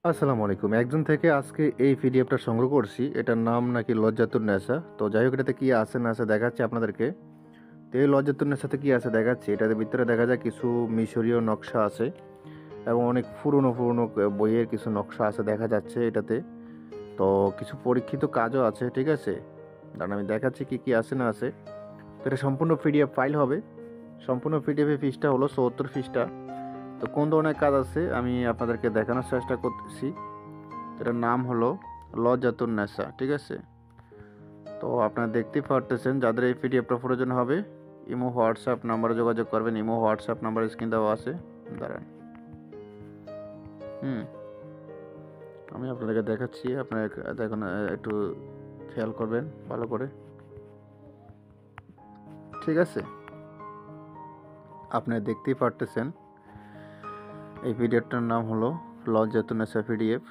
আসসালামু আলাইকুম। একজন থেকে আজকে এই পিডিএফটা সংগ্রহ করছি। এটার নাম নাকি লজ্জাতুন্নেসা। তো যাই হোক এটাতে কি আছে না আছে দেখাচ্ছি আপনাদেরকে। তো এই লজ্জাতুন্নেসাতে কি আছে দেখাচ্ছি। এটার ভিতরে দেখা যায় কিছু মিশরীয় নকশা আছে এবং অনেক পুরনো বইয়ের কিছু নকশা আছে দেখা যাচ্ছে এটাতে। তো কিছু পরীক্ষিত কাজও আছে, ঠিক আছে? কারণ আমি দেখাচ্ছি কি আছে না আছে। তো এটা সম্পূর্ণ পিডিএফ ফাইল হবে। সম্পূর্ণ পিডিএফ এর পৃষ্ঠা হলো ৭৪ পৃষ্ঠা। তো কোন ধরনের কাজ আছে আমি আপনাদেরকে দেখানোর চেষ্টা করতেছি। এটার নাম হলো লজ্জাতুন্নেসা, ঠিক আছে? তো আপনারা দেখতেই পারতেছেন, যাদের এই পিডিএফটা প্রয়োজন হবে ইমো হোয়াটসঅ্যাপ নাম্বারে যোগাযোগ করবেন। ইমো হোয়াটসঅ্যাপ নাম্বার স্ক্রিন দেওয়া আছে। দাঁড়ান, হুম আমি আপনাদেরকে দেখাচ্ছি। আপনারা দেখুন, একটু খেয়াল করবেন ভালো করে, ঠিক আছে? আপনারা দেখতেই পারতেছেন এই পিডিএফটার নাম হলো লজ্জাতুন্নেসা পিডিএফ।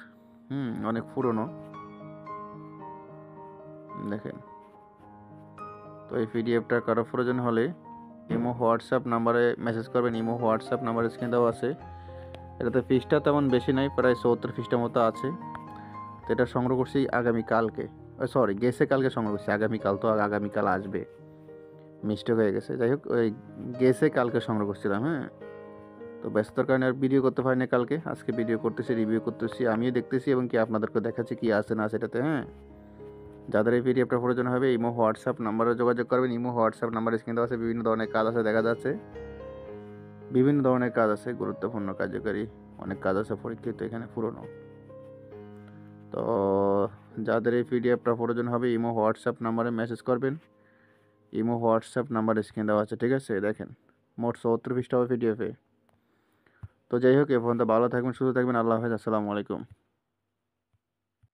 অনেক পুরনো, দেখেন। তো এই পিডিএফটা কারো প্রয়োজন হলে ইমো হোয়াটসঅ্যাপ নাম্বারে মেসেজ করবেন। ইমো হোয়াটসঅ্যাপ নাম্বার স্ক্রিন দেওয়া আছে। এটাতে পৃষ্ঠা তেমন বেশি নাই, প্রায় ৭৪ পৃষ্ঠার মতো আছে। তো এটা সংগ্রহ করছি আগামীকালকে, সরি গেছে কালকে সংগ্রহ করছি। আগামীকাল তো আগামীকাল আসবে, মিস্টেক হয়ে গেছে। যাই হোক, ওই গেছে কালকে সংগ্রহ করছিলাম। তো ব্যস্ততার কারণে আর ভিডিও করতে পারিনি কালকে। আজকে ভিডিও করতেছি, রিভিউ করতেছি, আমিও দেখতেছি এবং কি আপনাদেরকে দেখাচ্ছি কি আছে না সেটাতে। যাদের এই পিডিএফটা প্রয়োজন হবে ইমো হোয়াটসঅ্যাপ নাম্বারে যোগাযোগ করবেন। ইমো হোয়াটসঅ্যাপ নাম্বার স্ক্রিন দেওয়া আছে। বিভিন্ন ধরনের কাজ আছে দেখা যাচ্ছে, বিভিন্ন ধরনের কাজ আছে, গুরুত্বপূর্ণ কার্যকারী অনেক কাজ আছে পরীক্ষিত এখানে পুরনো। তো যাদের এই পিডিএফটা প্রয়োজন হবে ইমো হোয়াটসঅ্যাপ নাম্বারে মেসেজ করবেন। ইমো হোয়াটসঅ্যাপ নাম্বার স্ক্রিন দেওয়া আছে, ঠিক আছে? দেখেন, মোট ৭৪ পৃষ্ঠা হবে পিডিএফে। তো যাই হোক, এ পর্যন্ত ভালো থাকবেন, সুস্থ থাকবেন। আল্লাহ হাফেজ, আসসালামু আলাইকুম।